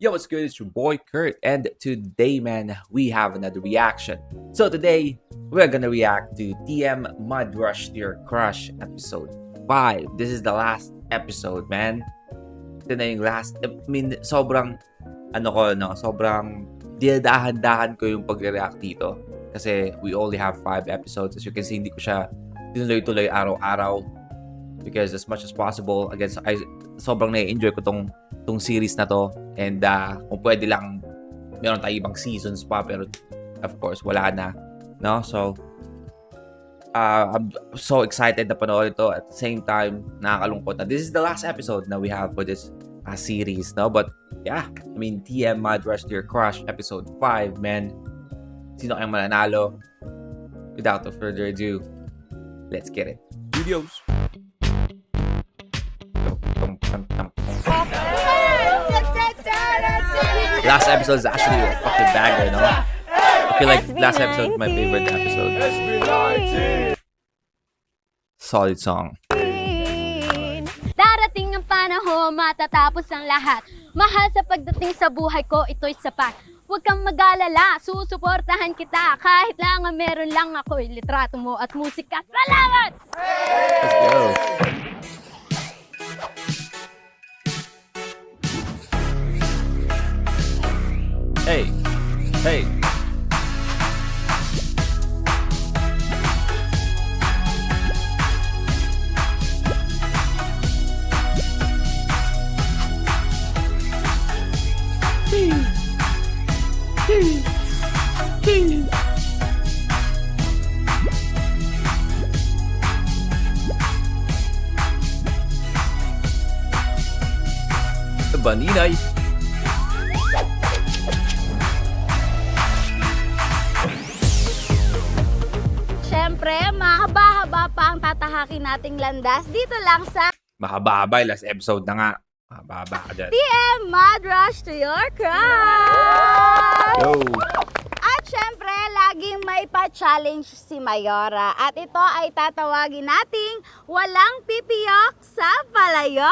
Yo, what's good? It's your boy Kurt, and today, man, we have another reaction. So today, we're gonna react to TM Mud Rush to Your Crush episode 5. This is the last episode, man. Ito na yung last. Sobrang sobrang dinadahan-dahan ko yung pagre-react dito. Kasi we only have 5 episodes. As you can see, hindi ko siya tinuloy-tuloy araw-araw. Because as much as possible, sobrang na-enjoy ko tong series na to. And kung pwede lang, meron tayo ibang seasons pa. Pero of course, wala na. No? So, I'm so excited na panoorin ito. At the same time, nakakalungkot na. This is the last episode na we have for this series. No? But yeah, TM Mud Rush to Your Crush episode 5, man. Sino kayang mananalo? Without further ado, let's get it. Videos! Last episode is actually a fucking banger, no? I feel like last episode is my favorite episode. Solid song. Darating ang panahon, matatapos ang lahat. Mahal sa pagdating sa buhay ko, ito'y sapat. Huwag kang mag-alala, susuportahan kita. Kahit lang ang meron lang ako'y litrato mo at musika. Salamat! Let's go. Hey, hey. Baninay. Siyempre, mahaba-haba pa ang tatahakin nating landas dito lang sa Mahaba-haba, last episode na nga. Mahaba-haba ka dyan. TM Mud Rush to Your Crush! Yo! At syempre, laging may pa-challenge si Mayora. At ito ay tatawagin nating walang pipiyok sa palayok.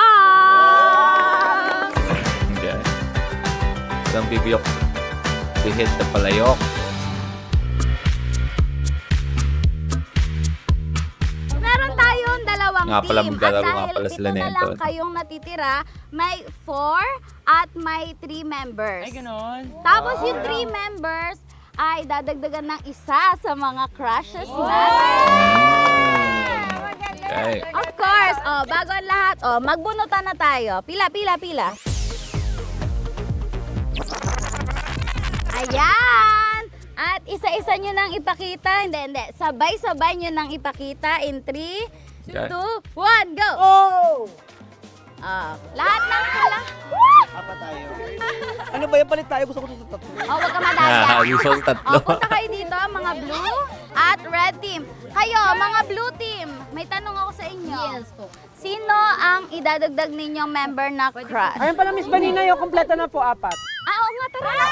Okay. Walang bibiyok. To hit the palayok. Meron tayong dalawang Nga pala, team. maglalaro At nga dahil pala sila pito na nito. lang kayong natitira, may 4 at may 3 members. Ay, ganon. Tapos yung 3 members ay dadagdagan ng isa sa mga crushes natin. Okay. Of course, bago ang lahat, magbunutan na tayo. Pila. Ayan! At isa-isa nyo nang ipakita. Hindi. Sabay-sabay nyo nang ipakita in 3, 2, 1, go! Oh! Lahat ng pula. Apa tayo? Ano ba yan? Palit tayo. Gusto ko sa tatlo. Huwag ka madaya. Gusto ko tatlo. Punta kayo dito, mga blue at red team. Kayo, mga blue team, may tanong ako sa inyo. Yes po. Sino ang idadagdag ninyong member na crush? Ayun pala, Miss Vanina, yung kompleto na po, 4. Oo nga, tara na.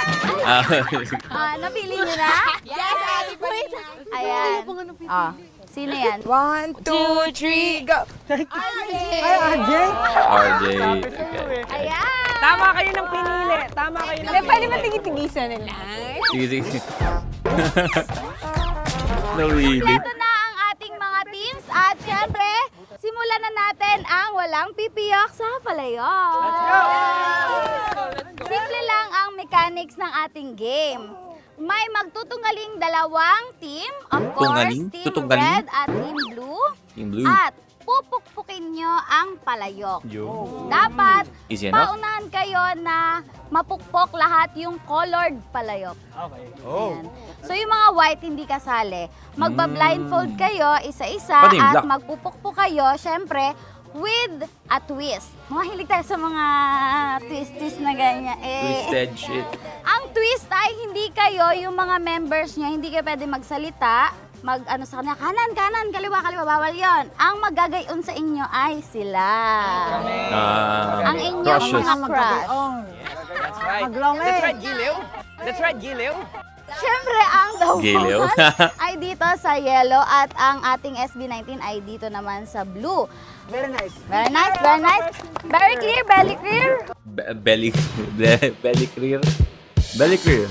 Napili niyo na? Yes, Ate Vanina. Ayan. Sino yan? 1, 2, 3, go! RJ. Ay, RJ? RJ. Okay. Ayan. Tama kayo ng pinili. Tama kayo ng pinili. Pwede ba tigitigisan nila? Sige. No, really. Ito na ang ating mga teams at syempre, simulan na natin ang walang pipiyok sa palayok. Simple lang ang mechanics ng ating game. May magtutunggaling dalawang team, of course, Tunggaling? team Tutunggaling? red at team blue. Team blue. At pupukpukin nyo ang palayok. Yo. Dapat Easy enough. paunahan kayo na mapukpok lahat yung colored palayok. Okay. Ayan. So yung mga white hindi kasali. Magba-blindfold kayo isa-isa Paano yung at black? magpupukpok kayo, syempre, with a twist. Mahilig tayo sa mga twist na ganyan. Twisted shit. Ang twist ay hindi kayo, yung mga members niya, hindi kayo pwede magsalita, sa kanya, kanan, kaliwa, bawal yon. Ang magagayon sa inyo ay sila. Ang inyong Crushes. mga crush. That's right. That's right, Giliw. That's right, Giliw. Siyempre, ang The Giliw. Woman ay dito sa yellow at ang ating SB19 ay dito naman sa blue. Very nice. Very nice, very nice. Very clear, belly clear. Belly clear. Belly clear.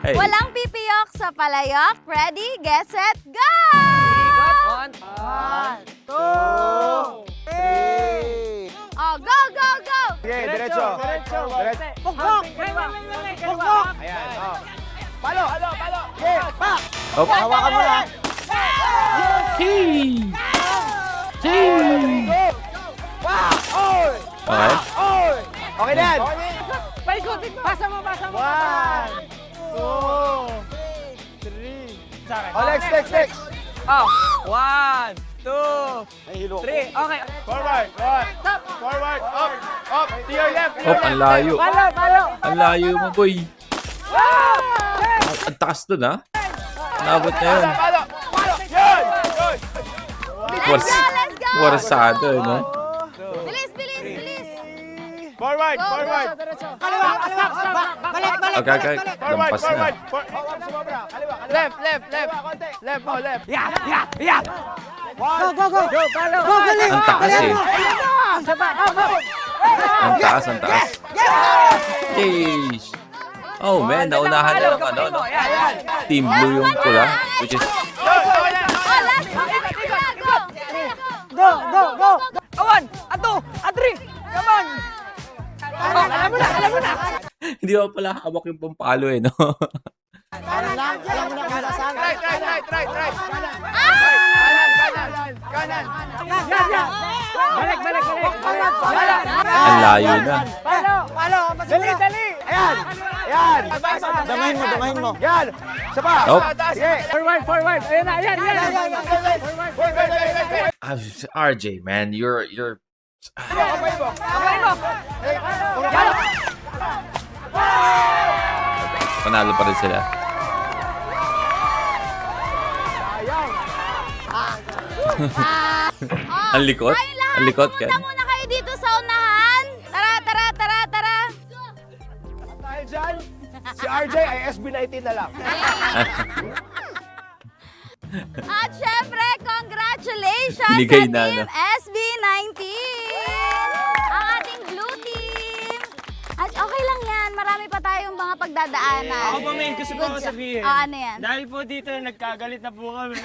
Hey. Walang pipiyok sa palayok. Ready, get, set, go! One, two, three. Oh, go, go, go! Okay, diretso. Pugpok! Pugpok! Ayan, oh. Palo! Okay, pa! Oh. Hawakan mo lang. Hey. Hey. Wow! Oy! Okay. Oy! Okay na yan. Paikutin mo. Pasa mo. 1, 2, 3. Oh, next. Oh, 1, 2, 3. Okay. Forward, up, to your left. Oh, ang layo. Palo. Ang layo mo, boy. Ang taas dun, ha? Nabot na yun. Palo. Yun! Let's go! Warsado, no? Bilis! Forward. Okay. Lampas na. Left. Left. Yeah. Go. Palo. Ang taas, eh. Ang taas. Yeesh. Oh, man. Naunahan na ng ano, no? Team Blue yung pula, which is... Oh, last go! Go. 1, 2, 3. Come on. Oh, alam mo na. Hindi pa pala hawak yung pampalo, eh, no? Alam mo na kung saan. Right. Kanan. Balik. Ang layo na. Palo. Dali. Ayan. Damahin mo. Yan. Isa pa. Nope. Sige. Forward. Ayan na. RJ, man, you're... Kamay mo. Panalo pa rin sila. Ang likot? Ay, lahat. Ang likot, Ken. Pumunta muna kayo dito sa unahan. Tara. Dahil dyan, si RJ ay SB19 na lang. At syempre, congratulations Binigay sa na, Team no? SB19! Ang ating blue team! At okay lang yan, marami pa tayong mga pagdadaanan. Ako pa may gusto ko sabihin. Ano yan? Dahil po dito nagkagalit na po kami.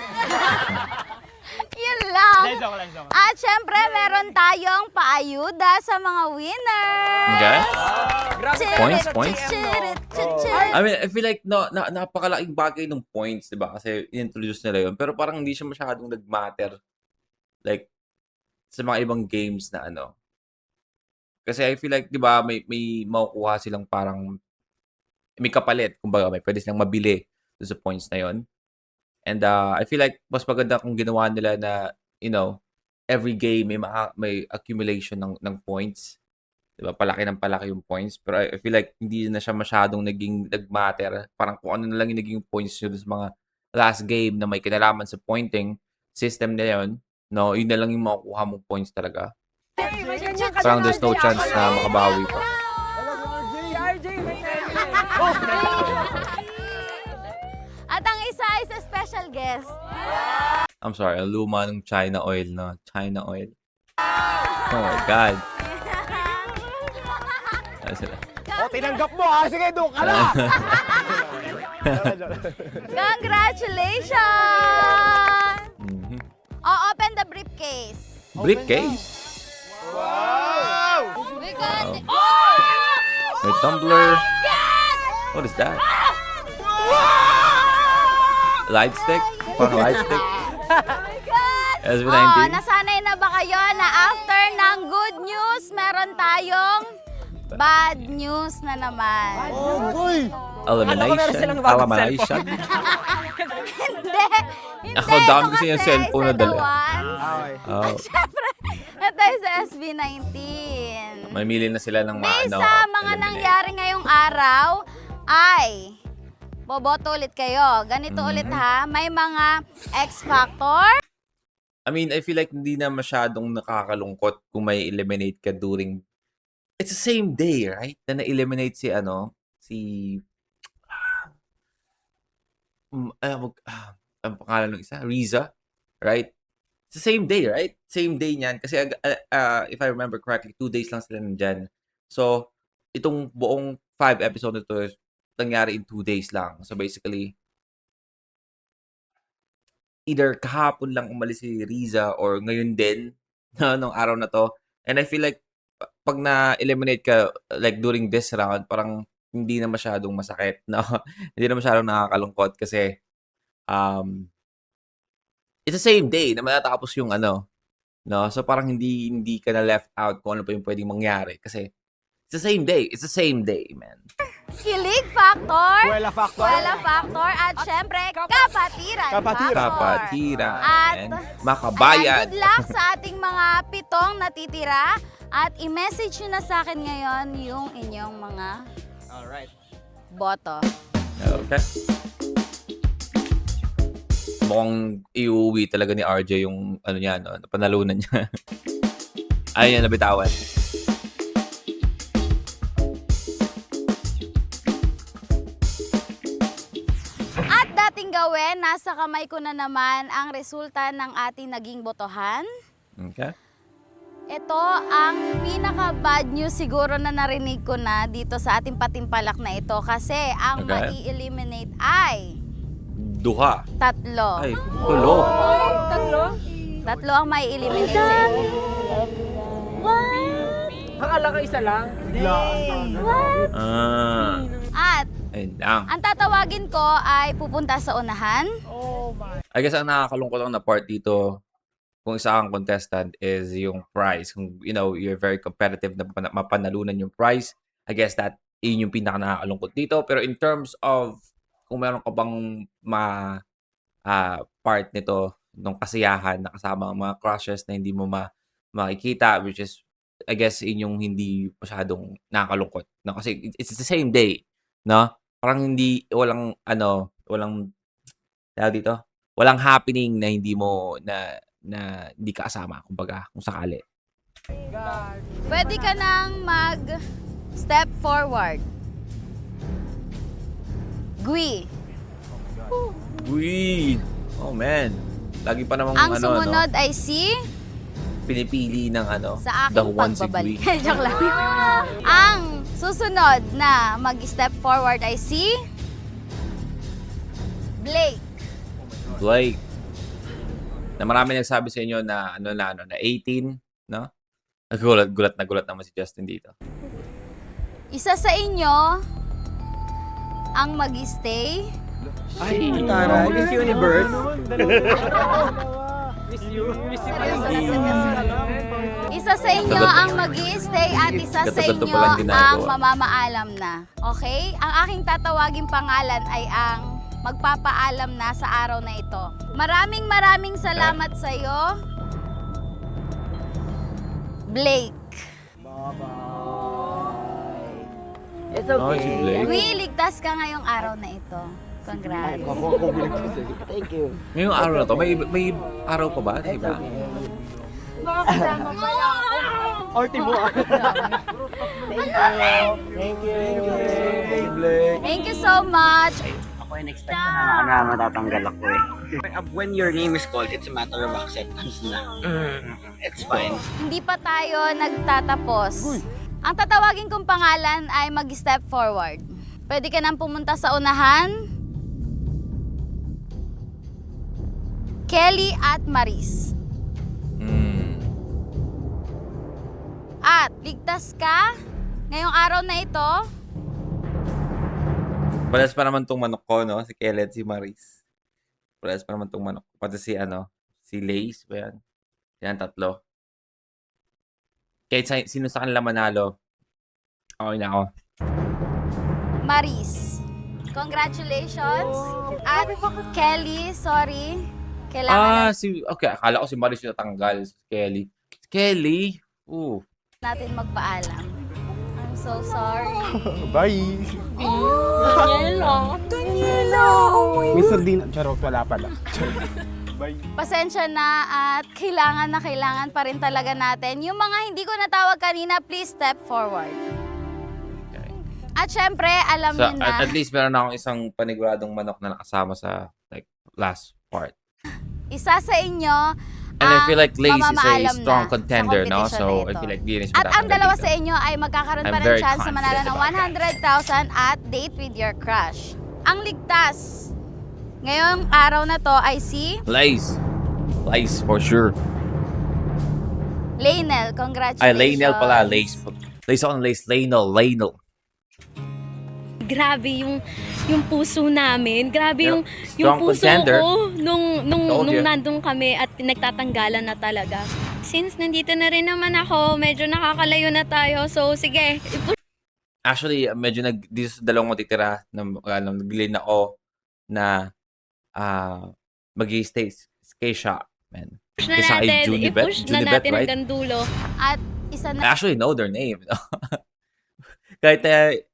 Yun lang. Joke lang. At syempre, meron tayong paayuda sa mga winners. Okay? Chirit, Points? chirit, chirit. I mean, I feel like napakalaking bagay ng points, di ba? Kasi in-introduce nila yun. Pero parang hindi siya masyadong nag-matter. Like, sa mga ibang games na ano. Kasi I feel like, di ba, may makukuha silang parang may kapalit. Kumbaga, may pwede silang mabili sa points na yon. And I feel like mas maganda kung ginawa nila na, you know, every game may accumulation ng points. Diba? Palaki yung points. Pero I feel like hindi na siya masyadong nag-matter. Parang kung ano na lang yung naging points yun sa mga last game na may kinalaman sa pointing system na yun, no, yun na lang yung makukuha mong points talaga. Parang there's no chance na makabawi pa. At ang isa ay sa special guest. I'm sorry, ang luma ng China oil, no? China oil. Oh my God. Ano sila? Tinanggap mo ha. Sige, doon ka na. Congratulations! Mhm. Open the briefcase. Briefcase. Wow! We got it. May tumbler. What is that? Light stick? Parang light stick? SB19? Nasanay na ba kayo na after ng good news, meron tayong bad news na naman? Elimination? Elimination? Hindi. Ako, dami kasi yung cellphone na dala. Okay. Oh, Siyempre, na tayo sa SB19. mamili na sila ng Based ano, sa mga eliminate. nangyari ngayong araw, ay boboto ulit kayo. Ganito ulit ha, may mga X Factor. I mean, I feel like hindi na masyadong nakakalungkot kung may eliminate ka during... It's the same day, right? Na na-eliminate si ang pangalan ng isa, Riza, right? It's the same day, right? Same day niyan. Kasi if I remember correctly, 2 days lang sila nandyan. So, itong buong 5 episode nito nangyari in 2 days lang. So, basically, either kahapon lang umalis si Riza or ngayon din, nung araw na to. And I feel like, pag na-eliminate ka, like during this round, parang hindi na masyadong masakit, no? Hindi na masyadong nakakalungkot kasi, it's the same day na matatapos yung no? So parang hindi ka na left out kung ano pa yung pwedeng mangyari kasi it's the same day. It's the same day, man. Kilig factor, Kuwela factor. Kuwela factor, at syempre, kapatiran Kapatiran. factor. Kapatira. At, And makabayan. Ayan, good luck sa ating mga 7 natitira. At i-message nyo na sa akin ngayon yung inyong mga Alright. boto. Okay. Mukhang iuwi talaga ni RJ yung niya, no? Panalunan niya. Ayun yan, nabitawan. At dating gawin, nasa kamay ko na naman ang resulta ng ating naging botohan. Okay. Ito ang pinaka-bad news siguro na narinig ko na dito sa ating patimpalak na ito kasi ang Okay. mai-eliminate ay Duha. 3. Ay, tulo. Tatlo ang mai-eliminate sa inyo. Akala ka isa lang. At Ayun lang. ang tatawagin ko ay pupunta sa unahan. I guess ang nakakalungkot lang na part dito kung isa kang contestant is yung prize. Kung, you're very competitive na mapanalunan yung prize, I guess that yun yung pinaka nakakalungkot dito. Pero in terms of kung meron ka bang part nito nung kasiyahan na kasama ang mga crushes na hindi mo makikita, which is, I guess, yun yung hindi masyadong nakakalungkot. No? Kasi it's the same day, no? Parang walang tawag dito, walang happening na hindi mo, na hindi ka kasama, kumbaga, kung sakali. Pwede ka nang mag-step forward. Gui. Uy! Oh, man. Lagi pa namang Ang sumunod ay si pinipili ng sa the aking one si pagbabalik. Gui. Joke lang. Ang susunod na mag-step forward ay si Blake. Blake. Na marami nagsabi sa inyo na na 18, no? Gulat naman si Justin dito. Isa sa inyo ang mag-stay. Ay, taray. Miss Universe. Isa sa inyo ang mag-i-stay at isa sa Ganto inyo palang ginagawa. ang mamamaalam na. Okay? Ang aking tatawaging pangalan ay ang magpapaalam na sa araw na ito. Maraming salamat sa iyo, Blake. It's Oh, si Blake. Ligtas ka ngayong araw na ito. Congrats. Thank you. Ngayong araw na to, may araw pa ba? Diba? Ultimo. Thank you. Thank you so much. Ako ay expect na matatanggal ako eh. When your name is called, it's a matter of acceptance na. It's fine. Hindi pa tayo nagtatapos. Ang tatawagin kong pangalan ay mag-step forward. Pwede ka nang pumunta sa unahan. Kelly at Maris. At ligtas ka ngayong araw na ito. Pares pa naman tong manok ko, no? Si Kelly at si Maris. Pares pa naman tong manok ko. Pati si Lace, ba yan? Yan, 3. Kahit sino sa kanila manalo, okay na ako. Maris. Congratulations. At Kelly, sorry. Kailangan Okay, akala ko si Maris yung natanggal. Si Kelly. Kelly? natin magpaalam. I'm so sorry. Bye. Daniela! Mr. Dean. Charot, wala pala. Bye. Pasensya na at kailangan pa rin talaga natin. Yung mga hindi ko natawag kanina, please step forward. Okay. At syempre, alam So, niyo na, at least meron akong isang paniguradong manok na nakasama sa like last part. isa sa inyo And I ang feel like Lace is a mamamaalam strong na contender, sa no? competition So, na I ito. feel like di rin siya At ang matatanggal dalawa dito. sa inyo ay magkakaroon I'm pa ng very chance na manalo ng confident 100,000 at date with your crush. Ang ligtas ngayong araw na to ay si Lace. Lace, for sure. Lainel. Congratulations. Ay, Lainel pala. Lace. Lace on Lace. Lainel. Grabe yung puso namin. Grabe yung Strong puso contender. ko nung you. nandun kami at nagtatanggalan na talaga. Since nandito na rin naman ako, medyo nakakalayo na tayo. So sige, Actually, medyo dito sa dalawang matitira na nag-lean ako na mag-stay kay Sha, man. push na Kasi kay natin. Junibet. I-push na Junibet, natin right? hanggang dulo. At isa I na actually know their name. No? Kahit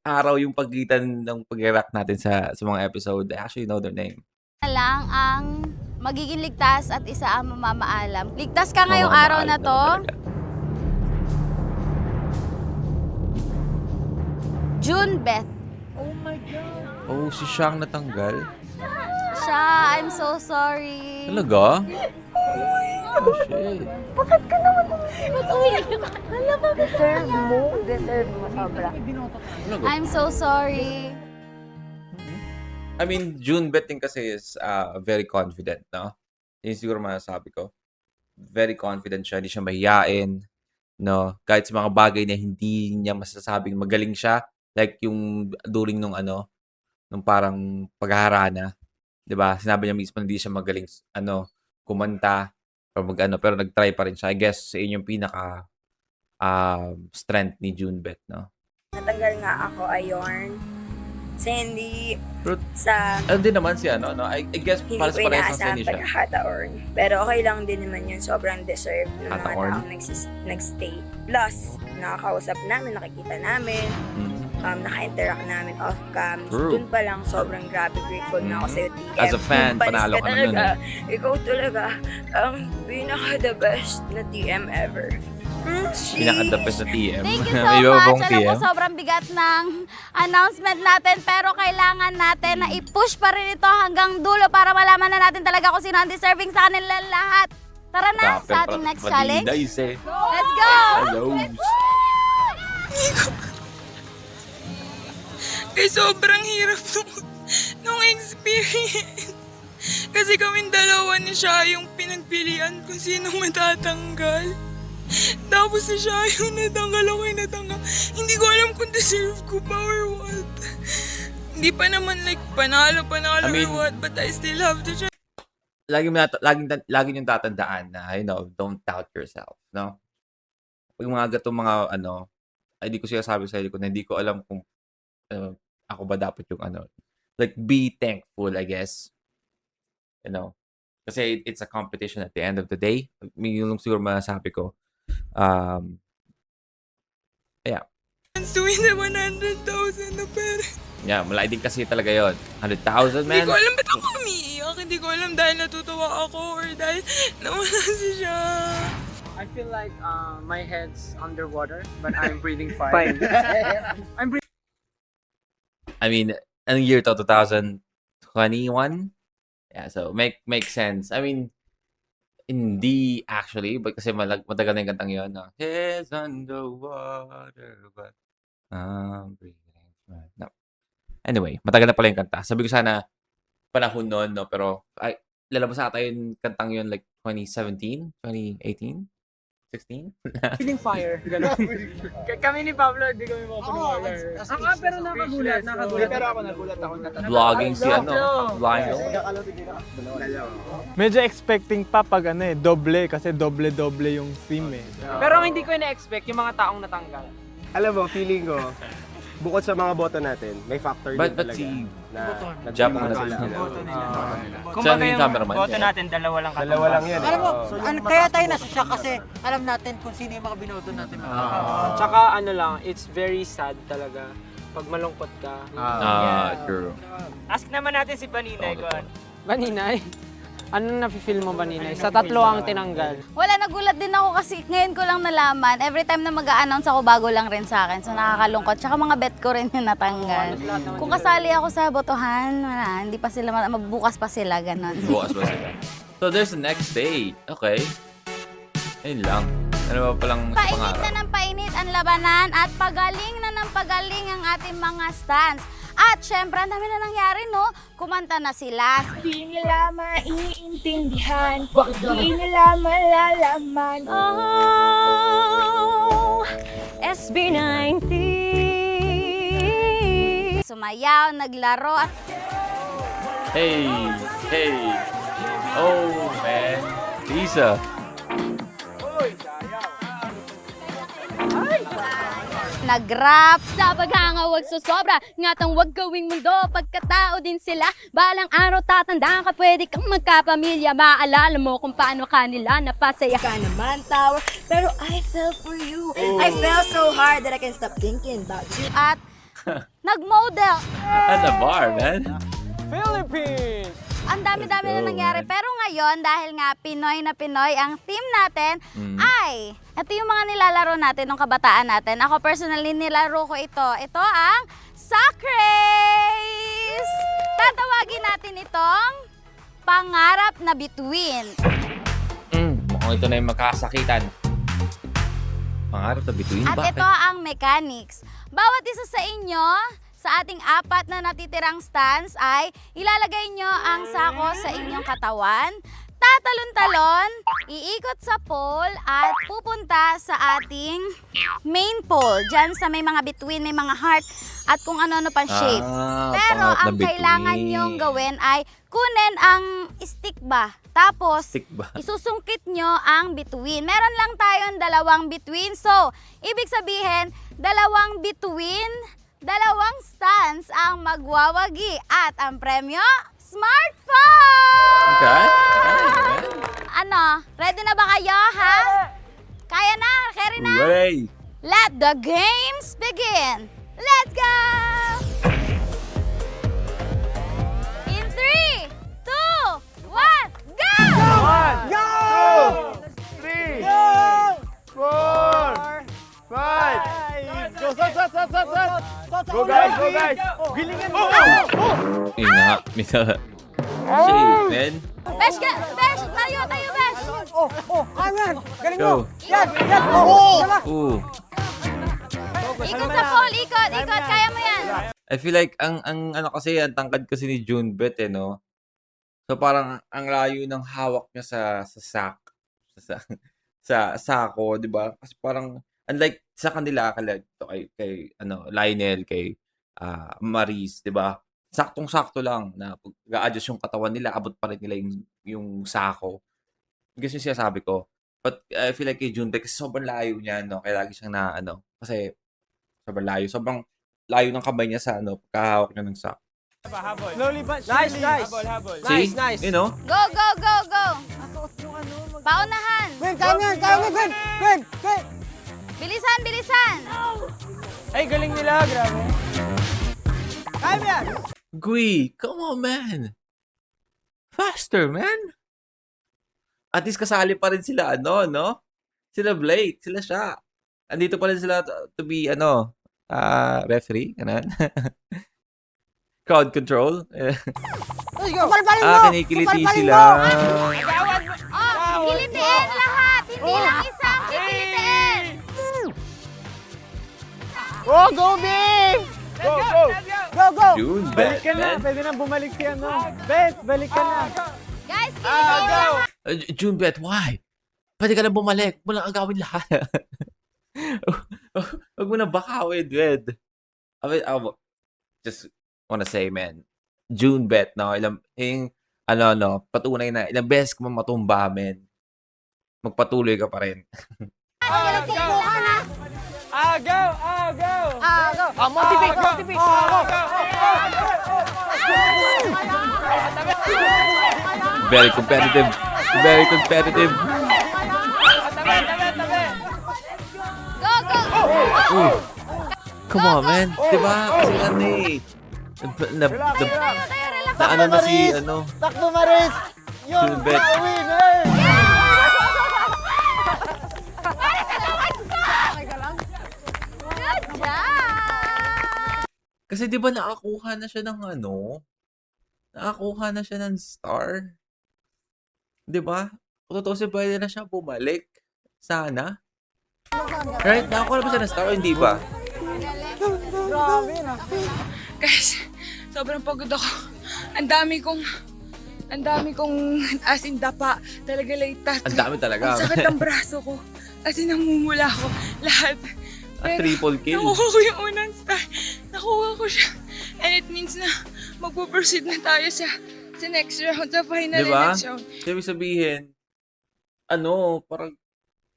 araw yung pagitan ng pag-react natin sa mga episode, I actually know their name. lang ang magiging ligtas at isa ang mamamaalam. Ligtas ka ngayong araw na to. Junebeth. Oh, si Shang natanggal? Siya, I'm so sorry. Talaga? Oh, shit. Talaga? I'm so sorry. I mean, June betting kasi is very confident, no? Yun siguro masasabi ko. Very confident siya, hindi siya mahiyain, no? Kahit sa mga bagay na hindi niya masasabing magaling siya, like yung during nung nung parang paghaharana, 'di ba? Sinabi niya mismo na hindi siya magaling kumanta or pero nag-try pa rin siya. I guess sa inyong pinaka strength ni Junebet, no? Natanggal nga ako ayorn. Kasi hindi Pero, sa ano din naman si no? I guess hindi para ko sa parehas ng inaasahan seni siya. pagkakataon. Pero okay lang din naman yun. Sobrang deserve ng mga Hataorn. taong nag-stay. Plus, nakakausap namin, nakikita namin, naka-interact namin off-cam. True. Doon pa lang sobrang grabe grateful na ako sa'yo, TM. As a fan, Panis panalo ka naman talaga. Ikaw talaga ang pinaka-the best na TM ever. Pinaka-the best na TM. Thank you so May iba much. bang Alam ko TM? sobrang bigat ng announcement natin pero kailangan natin na i-push pa rin ito hanggang dulo para malaman na natin talaga kung sino ang deserving sa kanila lahat. Tara na sa ating next challenge. Let's go! Hello. Eh, sobrang hirap nung experience. Kasi kaming dalawa ni siya yung pinagpilian kung sino matatanggal. Tapos si siya yung natanggal, ako yung natanggal. Hindi ko alam kung deserve ko pa or what. Hindi pa naman like panalo I mean, or what, but I still have to try. Lagi yung tatandaan na, don't doubt yourself, no? Pag mga gatong mga, hindi ko sinasabi sa ko na hindi ko alam kung ako ba dapat yung like, be thankful, I guess. Kasi it's a competition at the end of the day. Yung siguro masasabi ko. Yeah. To win the 100,000 na pera. Yeah, malaki din kasi talaga yon. 100,000, Hindi man. ko alam ba't ako umiiyak. Hindi ko alam dahil natutuwa ako or dahil nawala si siya. I feel like my head's underwater, but I'm breathing fine. I mean, anong year to? 2021? Yeah, so make sense. I mean, hindi actually, but kasi matagal na yung kantang yun. No? Heads underwater, but breathing. No. Anyway, matagal na pala yung kanta. Sabi ko sana panahon noon, no? Pero lalabas ata yung kantang yun like 2017, 2018, 16? Feeling fire. Ganun. Kami ni Pablo, hindi kami makapaniwala. Pero nakagulat. Pero ako nagulat ako. Vlogging si vlogging. Medyo expecting pa pag doble kasi doble-doble yung theme eh. Pero ang hindi ko na-expect yung mga taong natanggal. Alam mo, feeling ko, bukod sa mga boto natin, may factor din But talaga. si na Jap nagtiwala muna sila. Siya na yung cameraman. Boto natin, dalawa lang katumbas. Dalawa lang yan. Alam mo, kaya tayo nasa siya kasi alam natin kung sino yung mga binoto natin. Tsaka it's very sad talaga. Pag malungkot ka. True. Ask naman natin si Paninay kung Paninay? Anong nafe-feel mo ba, Ninay? Sa tatlo ang tinanggal. Wala, nagulat din ako kasi ngayon ko lang nalaman. Every time na mag-a-announce ako, bago lang rin sa akin. So nakakalungkot. Tsaka mga bet ko rin yung natanggal. Kung kasali ako sa botohan, wala, hindi pa sila, mabukas pa sila, ganon. Bukas ba sila? So there's the next day. Okay. Ayun lang. Ano ba palang sa Painit pangarap? na ng painit ang labanan at pagaling na ng pagaling ang ating mga stands. At syempre, ang dami na nangyari, no? Kumanta na sila. Di nila maiintindihan, di nila malalaman. Oh, SB19. Sumayaw, naglaro. At Hey! Hey! Oh, man. Lisa. nag-rap. Sa paghanga wag susobra, ngatang wag gawing mundo, pagkatao din sila. Balang araw tatanda ka, pwede kang magkapamilya. Maalala mo kung paano kanila napasaya ka naman, tower. Pero I fell for you. I fell so hard that I can't stop thinking about you. At nag-model. Ano bar, man? Philippines! Ang dami-dami na Let's go, nangyari. man. Pero ngayon, dahil nga Pinoy na Pinoy ang team natin, ay, ito yung mga nilalaro natin nung kabataan natin. Ako personally, nilaro ko ito. Ito ang Sack Race! Tatawagin natin itong Pangarap na Bituin. Mukhang ito na yung magkasakitan. Pangarap na bituin. At Bakit? ito ang mechanics. Bawat isa sa inyo, sa ating 4 na natitirang stands ay ilalagay nyo ang sako sa inyong katawan, tatalon-talon, iikot sa pole at pupunta sa ating main pole. Diyan sa may mga between, may mga heart at kung ano-ano pang shape. Pero pangarap na ang kailangan bituin. nyong gawin ay kunin ang stick ba. Tapos, Stick ba? isusungkit nyo ang bituin. Meron lang tayong 2 bituin. So, ibig sabihin, 2 bituin, 2 stands ang magwawagi. At ang premyo, smartphone! Okay. Ano, ready na ba kayo, ha? Kaya na, carry na? Hooray! Let the games begin! Let's go! In 3, 2, 1, go! 1, go! 3, 4, 5. Go, sat. Go, guys, go, guys. Gilingan mo. Yun na nga. Shit, man. Besh, Besh, tayo, Besh! Ayan! Galing Go. mo! Yan! Yan! Oo! Ooh. Ikot sa pole, ikot, kaya mo yan. I feel like ang ano kasi ang tangkad kasi ni Junebet no. So parang ang layo ng hawak niya sa sako, 'di ba? Kasi parang unlike sa kanila kay ano Lionel, kay Maris, 'di ba? Saktong-sakto lang na pag-a-adjust yung katawan nila, abot pa rin nila yung sako. Kasi yung sinasabi ko. But I feel like kay Junebet kasi sobrang layo niya, no? Kaya lagi siyang na ano, kasi sobrang layo ng kamay niya sa ano, pagkahawak niya ng sako. Slowly but Nice, surely. nice! See? Nice! You know? Go! Paunahan! Gwen, kaya mo yan! Kaya mo, Gwen! Gwen! Gwen! Bilisan! Ay, galing nila, grabe. Kaya mo yan! Gui, come on, man. Faster, man. At least kasali pa rin sila, ano, no? Sila Blake, sila siya. Andito pa rin sila to be, ano, referee, ganun. Crowd control. Let's go! Palpalin mo! Kinikiliti Palpalin sila. mo! Oh, kilitiin lahat! Hindi lang isang kikilitiin! Oh, go, Bing! Go! Go, go! June, Balik ka na, man. pwede na bumalik si ano. Beth, balik ka na. Guys, kilitiin lahat! Junebet, why? Pwede ka na bumalik. Huwag mo lang agawin lahat. Huwag mo na bakawin, Red. I just wanna say, man, Junebet, no? Patunay na, ilang beses ka matumba, man. Magpatuloy ka pa rin. Agaw! Go! Motivate! Very competitive. Go! Ooh. Come on, man. Diba? Kasi ano eh. Tayo, relax. Na ano na si, ano. Takbo, Maris! Junbeth. Good job! Kasi di ba nakakuha na siya ng nakakuha na siya ng star. Di ba? Kung tutusin, pwede na siya bumalik. Sana. Right? Nakakuha na ba siya ng star o hindi ba? Guys, sobrang pagod ako. Ang dami kong as in dapa. Talaga laytat. Ang dami talaga. Ang sakit ng braso ko. As in namumula ko. Lahat. A triple kill. Nakuha ko yung unang star. Nakuha ko siya. And it means na magpo-proceed na tayo sa next round, sa final Diba? election. So, ibig sabihin, parang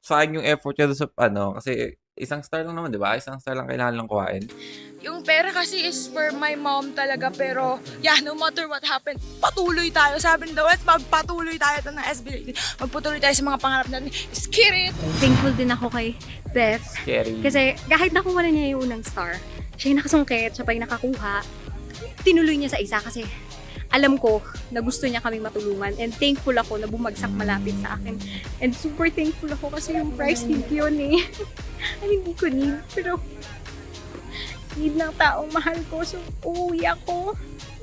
sayang yung effort niya doon sa, kasi isang star lang naman, di ba? Isang star lang kailangan lang kuhain. Yung pera kasi is for my mom talaga, pero yeah, no matter what happens, patuloy tayo. Sabi ng The West, magpatuloy tayo ito ng SB. Magpatuloy tayo sa mga pangarap natin. Skirit! Thankful din ako kay Beth. Scary. Kasi kahit nakuha na niya yung unang star, siya yung nakasungkit, siya pa yung nakakuha. Tinuloy niya sa isa kasi alam ko na gusto niya kaming matulungan, and thankful ako na bumagsak malapit sa akin. And super thankful ako kasi yung prize need yun eh. Ay, hindi ko need, pero need ng taong mahal ko. So, uuwi ako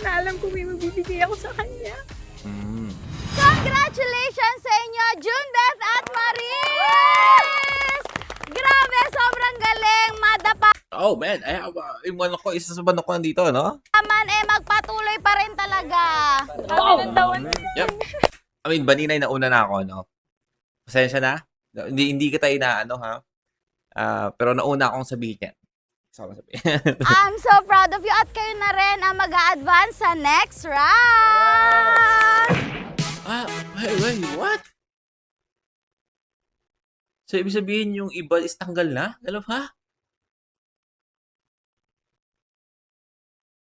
na alam ko may magbibigay ako sa kanya. Congratulations sa inyo, Junbeth at Maris! Grabe, sobrang galing, madapa Oh man, I have, isa sa manok ko nandito, no? naman magpatuloy pa rin talaga. Yep. I mean, Baninay, nauna na ako, no? Pasensya na. Hindi kita inaano, ha? Pero nauna akong sabihin yan. Sama sabihin. I'm so proud of you at kayo na rin ang mag-a-advance sa next round. Wait, what? So, ibig sabihin yung iba is tanggal na? Alam, ha?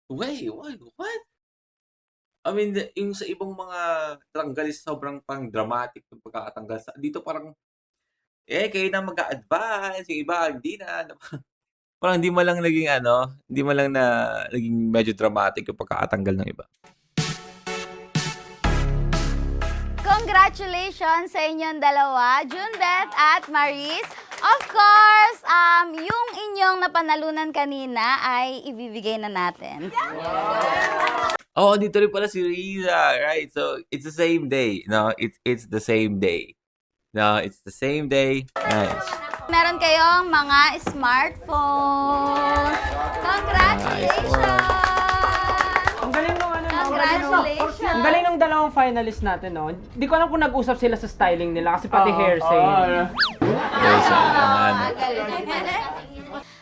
Wait, what? I mean, yung sa ibang mga tanggal is sobrang pang dramatic yung pagkakatanggal. Dito parang, kayo na mag-a-advance, yung iba, hindi na. Parang hindi mo lang naging hindi mo lang na naging medyo dramatic yung pagkakatanggal ng iba. Congratulations sa inyong dalawa, Junbeth at Maris. Of course, yung inyong napanalunan kanina ay ibibigay na natin. Oh, dito rin pala si Riza, right? So, it's the same day. No, it's the same day. No, it's the same day. Nice. Meron kayong mga smartphone. Congratulations! Ang galing nung Congratulations! Ang galing ng dalawang finalist natin, no? Hindi ko alam kung nag-usap sila sa styling nila kasi pati hair same.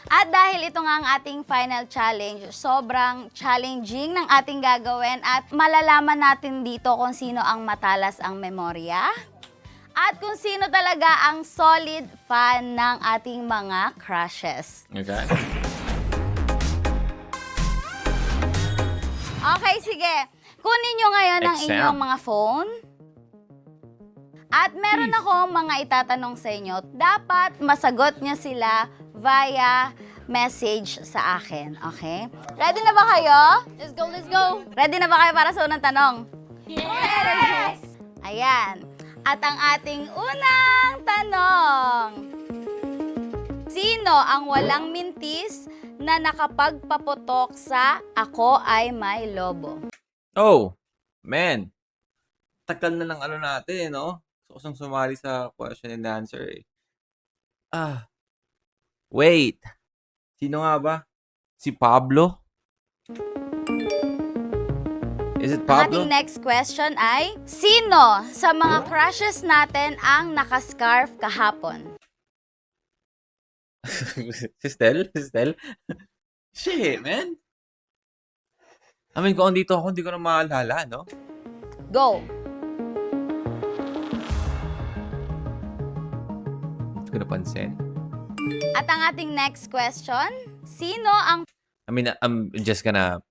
At dahil ito nga ang ating final challenge, sobrang challenging ng ating gagawin at malalaman natin dito kung sino ang matalas ang memorya at kung sino talaga ang solid fan ng ating mga crushes. Okay. Okay, sige. Kunin nyo ngayon ang Exam. inyong mga phone. At meron ako mga itatanong sa inyo. Dapat masagot nyo sila via message sa akin. Okay? Ready na ba kayo? Let's go, let's go! Ready na ba kayo para sa unang tanong? Yes! Ayan. At ang ating unang tanong. Sino ang walang mintis na nakapagpaputok sa Ako Ay May Lobo? Oh, man. Tagal na lang natin, no? Gusto ko siyang sumali sa question and answer, eh. Wait. Sino nga ba? Si Pablo? Is it Ang Pablo? ating next question ay, sino sa mga crushes natin ang nakascarf kahapon? Si Stel? Si Stel? Shit, man. I mean, kung andito ako, hindi ko na maalala, no? Go! Hindi ko napansin. At ang ating next question, sino ang I mean, I'm just gonna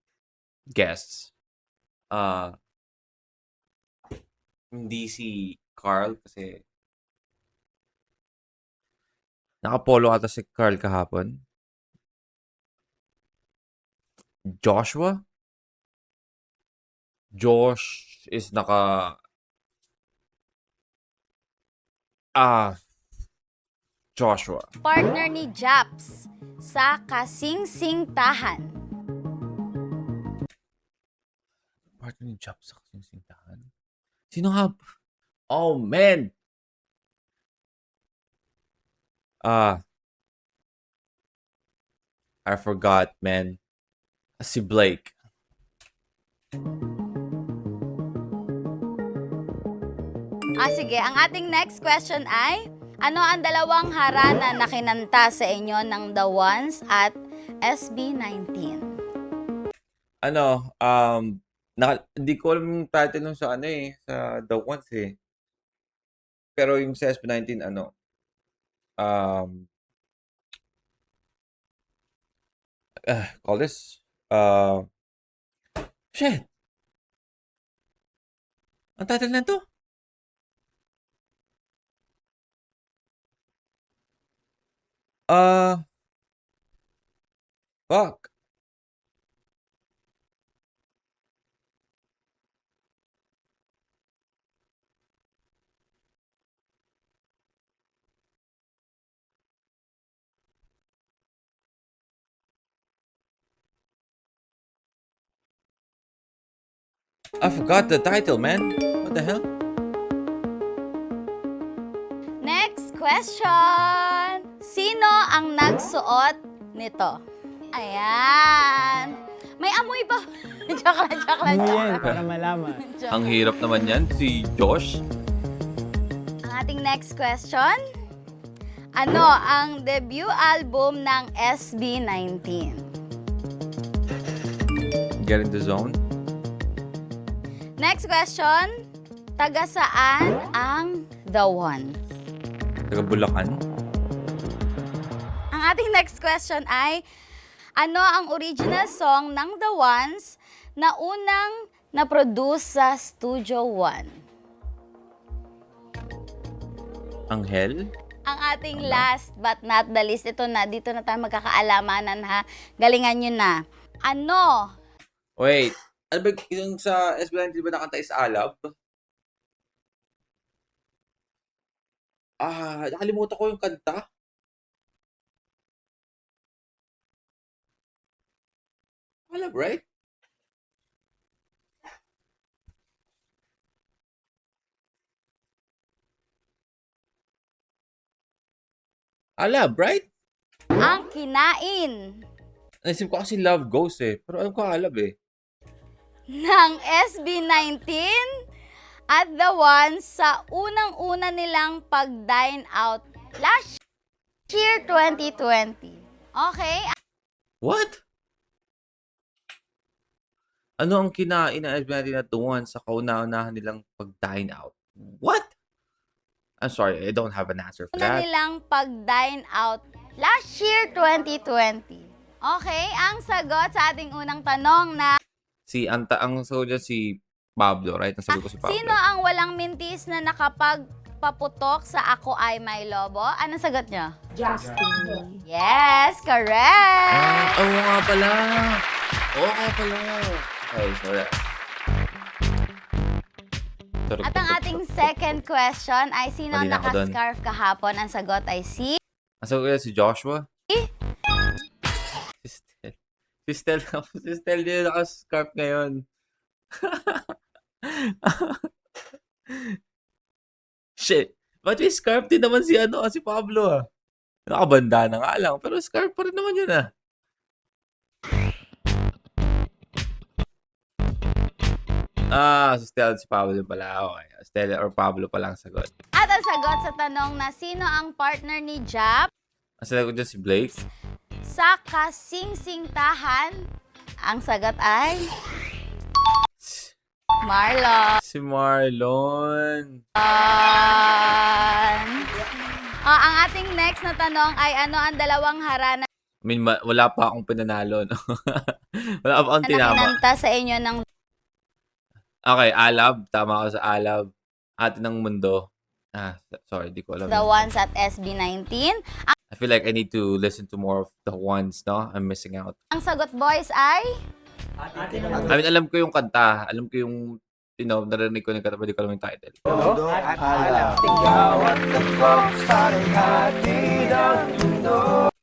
guess. Hindi si Carl kasi nakapolo ata si Carl kahapon. Joshua? Josh is Joshua. Partner ni Japs sa Kasingsingtahan. Partner ni Job sa Kasingsingtahan? Sino nga? Oh, man! I forgot, man. Si Blake. Sige. Ang ating next question ay, ano ang dalawang harana na kinanta sa inyo ng The Ones at SB19? Hindi ko alam yung title nung sa sa The Ones Pero yung sa SB19, call this, shit. Ang title na to? Fuck. I forgot the title, man. What the hell? Next question. Sino ang nagsuot nito? Ayan. May amoy ba? Joke lang. Para malaman. Ang hirap naman yan, si Josh. Ang ating next question. Ano ang debut album ng SB19? Get in the zone. Next question. Taga saan ang The One? Taga Bulacan. Ang ating next question ay, ano ang original song ng The Ones na unang na-produce sa Studio One? Anghel? Ang ating last but not the least, dito na tayo magkakaalamanan ha. Galingan nyo na. Ano? Wait. Ano ba yung sa SB19 ba nakanta is Alab? Nakalimutan ko yung kanta. Alab, right? Alab, right? Ang kinain Naisip ko kasi Love Goes pero alam ko Alab ng SB19 at The Ones sa unang-una nilang pag-dine out last year 2020. Okay? What? Ano ang kinain ng SB19 at The Ones sa kauna-unahan nilang pag-dine out? What? I'm sorry, I don't have an answer for Una that. nilang pag-dine out last year 2020. Okay, ang sagot sa ating unang tanong na Ang sagot niya si Pablo, right? Ang sagot ko si Pablo. sino ang walang mintis na nakapagpaputok sa Ako Ay May Lobo? Anong sagot niyo? Justin. Yes, correct! Oo nga pala. Okay, sorry. At ang ating second question ay sino ang Mali na ako dun. nakascarf kahapon? Ang sagot ay si... Ang sagot niya si Joshua. Si Stel din naka-scarf ngayon. Shit. Ba't may scarf din naman si Pablo Nakabanda na nga lang. Pero scarf pa rin naman yun si Stel, si Pablo pala. Okay. Stel or Pablo pala ang sagot. At ang sagot sa tanong na sino ang partner ni Jap Ang sagot niya si Blake. sa Kasingsingtahan? Ang sagot ay... Marlon. Si Marlon. Ang ating next na tanong ay ano ang dalawang harana I mean, wala pa akong pinanalo, no? Wala pa akong na tinama. kinanta sa inyo ng Okay, Alab. Tama ako sa Alab. Ate ng Mundo. Sorry, di ko alam. The Ones at SB19? I feel like I need to listen to more of The Ones, no? I'm missing out. Ang sagot, boys, ay... I mean, alam ko yung kanta. Alam ko yung narinig ko na katabi ko lang yung title.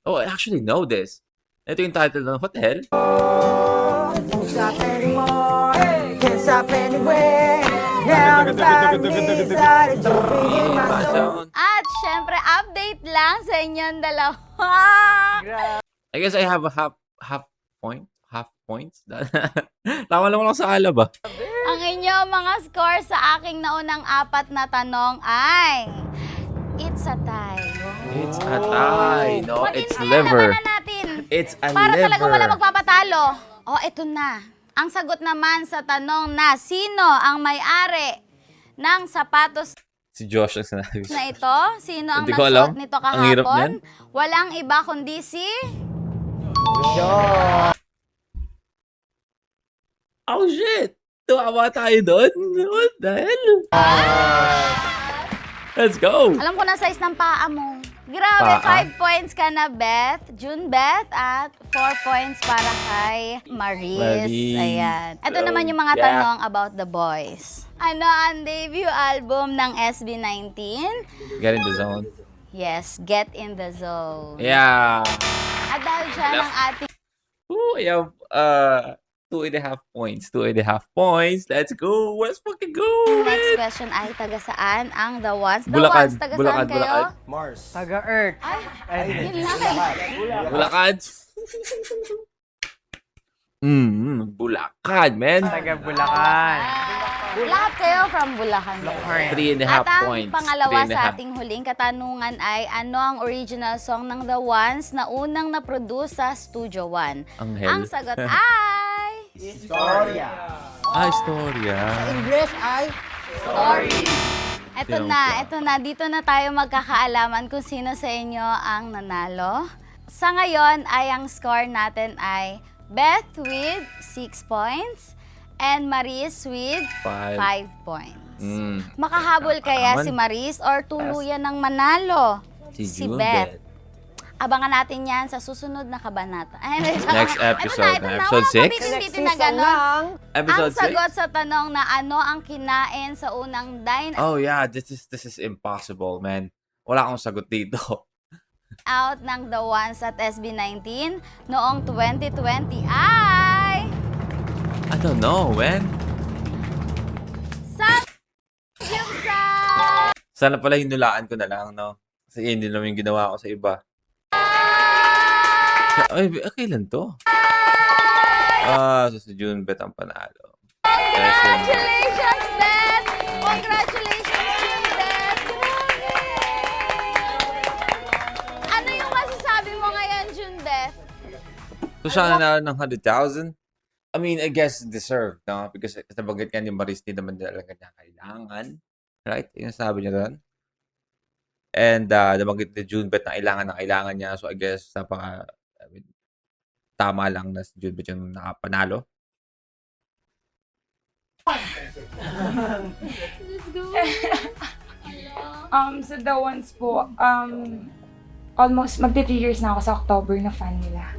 Oh, I actually know this. Ito yung title ng What the Hell? Can't stop anymore, can't stop anywhere. Now the bad days are jumping in my soul. At syempre, update lang sa inyong dalawa. I guess I have a half points. Tama lang sa alab ba? Ang inyong mga score sa aking naunang 4 na tanong ay it's a tie. It's a tie. No, it's Mag-inhale liver. naman na natin. It's a Para liver. talaga wala magpapatalo. Oh, ito na. Ang sagot naman sa tanong na sino ang may-ari ng sapatos Si Josh ang sinabi. na ito? Sino ang Hindi ko alam. nagsuot nito Ang hirap kahapon? niyan. Walang iba kundi si... Oh shit! Tumawa tayo doon? What the hell? Let's go! Alam ko na size ng paa mo. Grabe, Paa? 5 points ka na, Beth. Junbeth, at 4 points para kay Maris. Maris. Ayan. Ito So, naman yung mga yeah. tanong about the boys. Ano ang debut album ng SB19? Get in the zone. Yes, Get in the Zone. Yeah. At dahil siya ng ating Ooh, I have 2.5 points. 2.5 points. Let's go. Let's fucking go. next question ay taga saan ang The Ones? The Bulacan. Ones, taga Bulacan, saan kayo? Bulacan. Mars. Taga-Earth. Ay, yun lang. Bulacan. Bulacan, man. Taga-Bulacan. Lahat kayo from Bulacan. 3.5 At ang points. pangalawa 3.5. sa ating huling katanungan ay ano ang original song ng The Ones na unang na-produce sa Studio One? Anghel. Ang sagot ay... Historia. Istorya. English ay Story. Ito Tinong- na. Dito na tayo magkakaalaman kung sino sa inyo ang nanalo. Sa ngayon ay ang score natin ay Beth with 6 points and Maris with 5 points. Makahabol kaya Aman. si Maris or tuluyan ng manalo Si si June, Beth? Beth. Abangan natin yan sa susunod na kabanata. Ay, Next episode, ito na. episode Walang 6? pabitin-bitin na ganon. Episode Ang sagot 6? sa tanong na ano ang kinain sa unang dine Oh yeah, this is impossible, man. Wala akong sagot dito. out ng The Ones at SB19 noong 2020 ay... I don't know, man. Samgyupsal! Sana pala hinulaan ko na lang, no? Kasi hindi naman yung ginawa ko sa iba. Ay, kailan to? So si June Bet ang panalo. Congratulations, Beth! Congratulations, Beth! Grabe! Ano yung masasabi mo ngayon, June Beth? So siya nanalo ng 100,000? I mean, I guess deserved, no? Because nabanggit nga ni Maris, hindi naman talaga niya kailangan. Right? Yung sabi niya doon. And nabanggit ni June Bet na kailangan niya. So I guess tama lang na si June Bet yung nakapanalo. Sa The Ones po, almost magti 3 years na ako sa October na fan nila.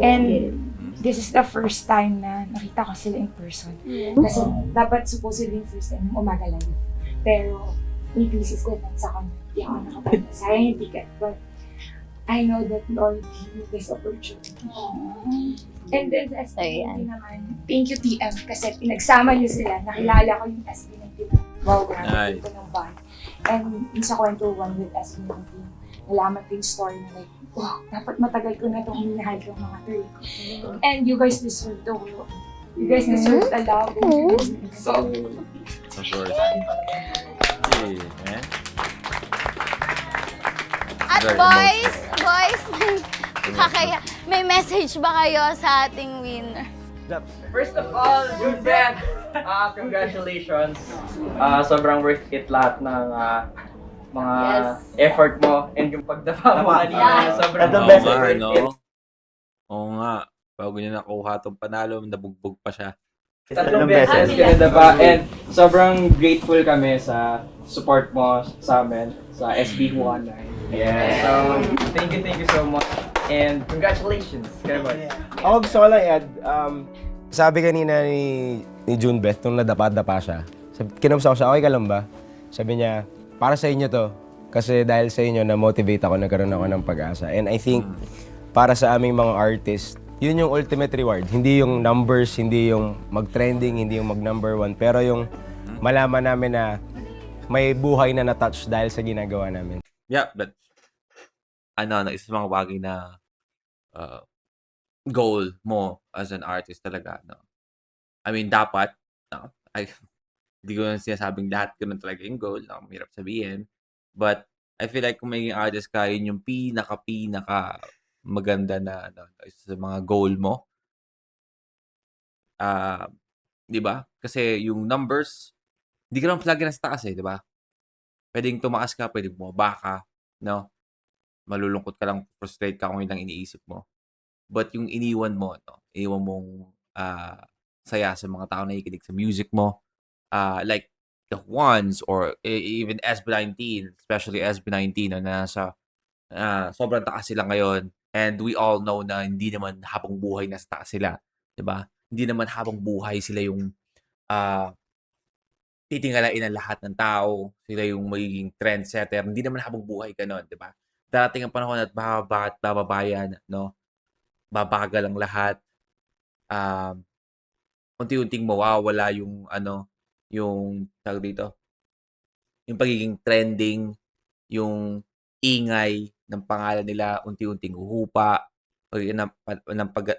And this is the first time na nakita ko sila in person. Kasi dapat supposedly first time yung umaga lang. Pero may pieces ko sa kanya. Hindi ako nakapagod. Sayang yung ticket. But I know that Lord gave me this opportunity. And then sa SB19 naman, thank you TM kasi pinagsama niyo sila. Nakilala ko yung SB19. Wow, grabe Nice. ko ng band. And yung sa kwentuhan with SB19, nalaman ko yung story na like, wow, dapat matagal ko na itong minahal yung mga three. And you guys deserve the world. You guys deserve the love. So, Of course. Yeah, man. At Very boys, may message ba kayo sa ating winner? First of all, June Beth, congratulations. Sobrang worth it lahat ng mga effort mo and yung pagdapa mo kanina. Sobrang Oo best nga, worth no? it. Oo nga. Bago niya nakuha itong panalo, nabugbog pa siya. Tatlong beses ka nadapa and sobrang grateful kami sa support mo sa amin sa SB19. Yeah. So, thank you so much. And congratulations, Kevin. Ako gusto ko lang i-add, Sabi kanina ni Junbeth, nung nadapa-dapa siya, kinamusta ko siya, okay ka lang ba? Sabi niya, para sa inyo to. Kasi dahil sa inyo, na-motivate ako, nagkaroon ako ng pag-asa. And I think, para sa aming mga artists, yun yung ultimate reward. Hindi yung numbers, hindi yung mag-trending, hindi yung mag-number 1, pero yung malaman namin na may buhay na na-touch dahil sa ginagawa namin. Yeah, but isa sa mga bagay na goal mo as an artist talaga, no? I mean, dapat, no? Hindi ko na sinasabing lahat ganun talaga yung goal, no? Mahirap sabihin. But, I feel like kung maging artist ka, yun yung pinaka maganda na isa sa mga goal mo. Di ba? Kasi yung numbers, hindi ka naman palagi nasa taas di ba? Pwedeng tumaas ka, pwedeng bumaba ka, no? Malulungkot ka lang, frustrate ka kung yun lang iniisip mo. But yung iniwan mo, no? Iniwan mong saya sa mga tao na nakikinig sa music mo, like the Ones or even SB19, especially SB19 na nasa sobrang taas sila ngayon. And we all know na hindi naman habang buhay nasa taas sila, 'di ba? Hindi naman habang buhay sila yung titingalain ng lahat ng tao, sila yung magiging trendsetter. Hindi naman habang buhay gano'n, 'di ba? Darating ang panahon at bababa yan, no? Babagal ang lahat. Unti-unting mawawala yung yung tawag dito, yung pagiging trending, yung ingay ng pangalan nila unti-unting uhupa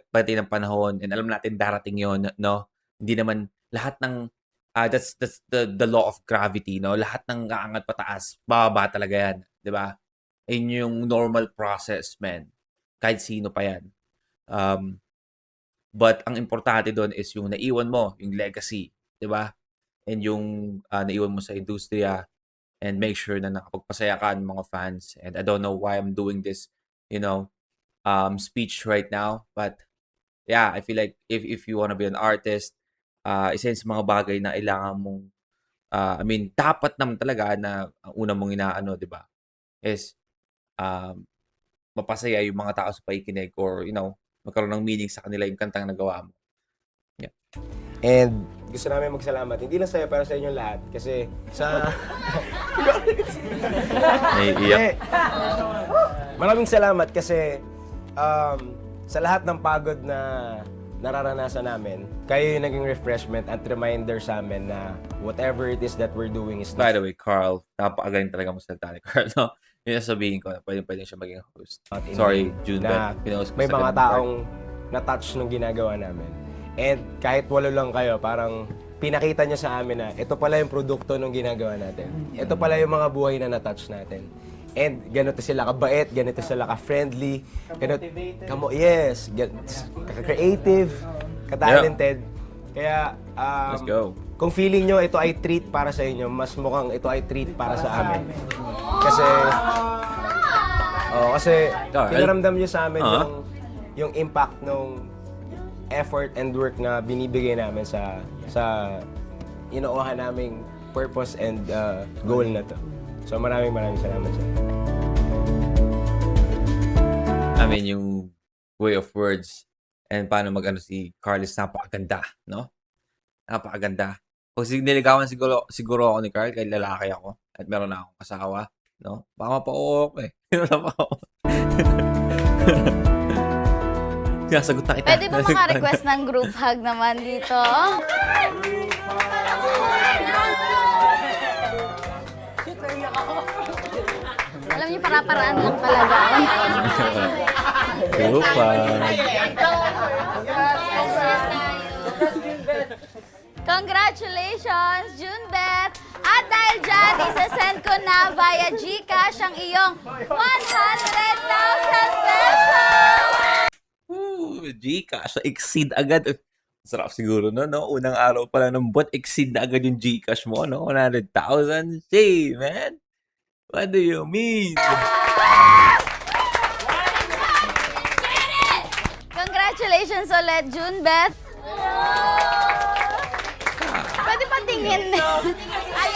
pati ng panahon, and alam natin darating yon, no? Hindi naman lahat ng that's the law of gravity, no? Lahat ng aangat pataas, bababa talaga yan, 'di ba? Ayun yung normal process, man. Kahit sino pa yan. But ang importante doon is yung naiwan mo, yung legacy, 'di ba? And yung naiwan mo sa industriya, and make sure na nakapagpasaya ka ng mga fans. And I don't know why I'm doing this, speech right now, but yeah, I feel like if you wanna be an artist, isa yun sa mga bagay na kailangan mong dapat naman talaga na ang una mong inaano, 'di ba? Is mapasaya yung mga tao sa pakikinig, or magkaroon ng meaning sa kanila yung kantang nagawa mo. Yeah. And gusto namin magsalamat, hindi lang sa'yo, pero sa inyong lahat. Kasi sa... Maraming salamat kasi sa lahat ng pagod na nararanasan namin, kayo yung naging refreshment at reminder sa amin na whatever it is that we're doing is... By the way, Carl, napakagaling talaga mo salita ni Carl, no? Yun yung sabihin ko na pwede siya maging host. Sorry, June, na may mga taong na-touch nung ginagawa namin. And kahit walo lang kayo, parang pinakita nyo sa amin na ito pala yung produkto nung ginagawa natin. Ito pala yung mga buhay na na-touch natin. And ganito sila kabait, ganito sila ka-friendly, yes, ka-creative, ka-talented. Kaya, let's go. Kung feeling nyo ito ay treat para sa inyo, mas mukhang ito ay treat para sa amin. Kasi pinaramdam nyo sa amin yung impact ng effort and work na binibigay namin sa inuuha naming purpose and goal na to. So maraming salamat sa inyo. I mean, yung way of words and paano si Carlos, napakaganda, no? Napakaganda. Kung niligawan siguro ako ni Carl, kahit lalaki ako at meron na akong asawa, no? Baka mapauo ako Sasagot na kita. Pwede ba maka-request ng group hug naman dito? Alam niyo, para-paraan lang talaga. Group hug. Congratulations, Junbeth! At dahil dyan, isasend ko na via GCash ang iyong 100,000 pesos! GCash, exceed agad. Sarap siguro, no? Unang araw pala ng buwan, exceed na agad yung GCash mo, no? 100,000. Say, man! What do you mean? Congratulations ulit, Junbeth! Pwede pa tingin. Ay.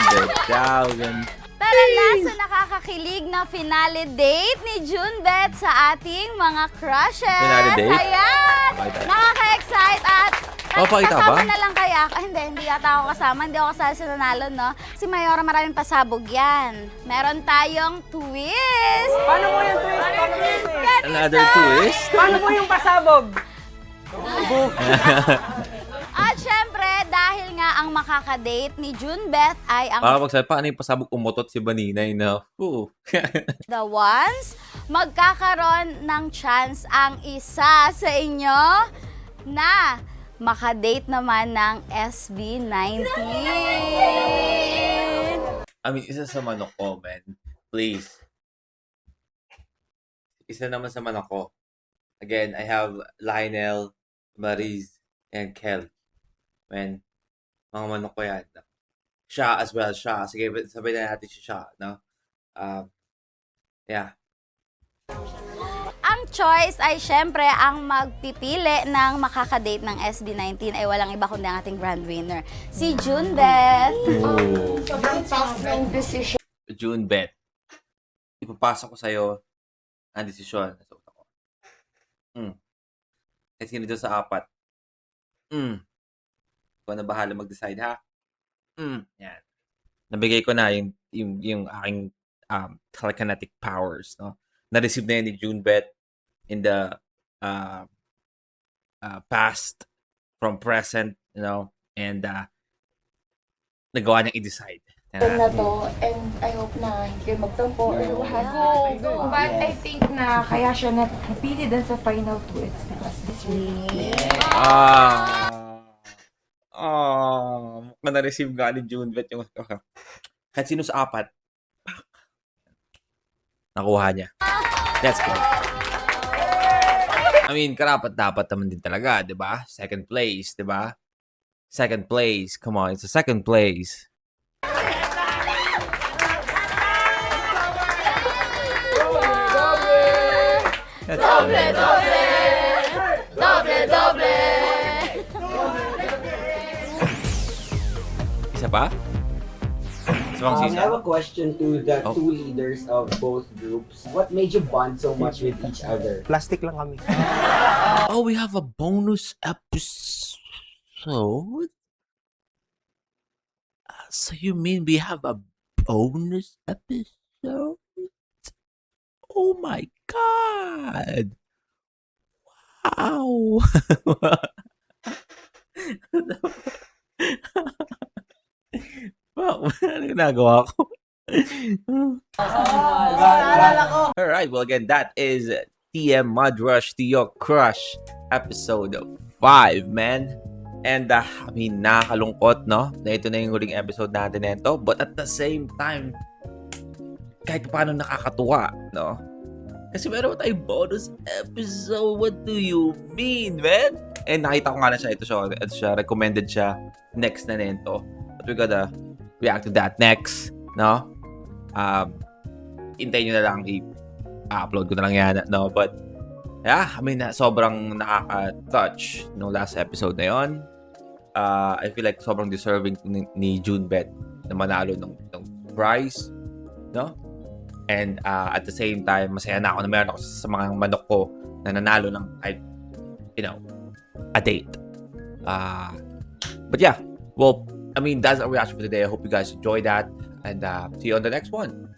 100,000. Tara na sa nakakakilig na finale date ni Junbeth sa ating mga crushes. Finale date? Ayan! Pakita. Nakaka-excite at Pakita kasama ba? na lang kaya. Hindi yata ako kasama. Hindi ako kasama sa nanalo, no? Si Mayora maraming pasabog yan. Meron tayong twist. Paano mo yung twist? Another twist? Paano mo yung pasabog? At syempre, dahil nga ang makakadate ni Junbeth ay ang Magsabi, paano yung pasabog umutot si Baninay na? the ones, magkakaroon ng chance ang isa sa inyo na makadate naman ng SB19. I mean, isa sa manok ko, man. Please. Isa naman sa manok ko. Again, I have Lionel, Mariz, and Kelly. Man, mga manok ko yan. Siya as well, siya. Sige, sabay na natin siya, no? Yeah. Ang choice ay syempre ang magpipili ng makakadate ng SB19 ay walang iba kundi ang ating grand winner, si Junbeth. Junbeth. Ipapasok ko sa'yo ang desisyon. At sino doon sa apat? Ikaw na bahala mag-decide, ha? Yan. Nabigay ko na yung aking telekinetic powers, no? Na-receive na yan ni Junbeth in the past, from present, you know, and nagawa niyang i-decide. Na to, and I hope na hindi kayo magtampo or Go. But I think na kaya siya napili din sa final two. It's because this really... Mukhang na-receive nga ni Junbeth yung... Kahit sino sa apat, nakuha niya. That's good. I mean, karapat-dapat naman din talaga, di ba? Second place, di ba? Second place. Come on, it's a second place. Doble! Isa pa? Isa pang I sisa? have a question to the two leaders of both groups. What made you bond so much with each other? Plastic lang kami. Oh, we have a bonus episode? So you mean we have a bonus episode? Oh my God! Wow! Wow, ano ginagawa ko? Alright, well again, that is TM Mud Rush to Your Crush episode 5, man. And I mean, nakakalungkot, no? Na ito na yung huling episode natin nito. But at the same time, kahit paano nakakatuwa, no? Kasi meron tayong bonus episode. What do you mean, man? And nakita ko nga na siya. Ito siya. Recommended siya. Next na nito. But we gotta react to that next, no? Hintayin nyo na lang. I-upload ko na lang yan, no? But, yeah, I mean, sobrang nakaka-touch nung last episode na yon. I feel like sobrang deserving ni Junbeth na manalo ng prize, no? And at the same time, masaya na ako na meron ako sa mga manok ko na nanalo ng, a date. But yeah, well, I mean, that's our reaction for today. I hope you guys enjoyed that. And see you on the next one.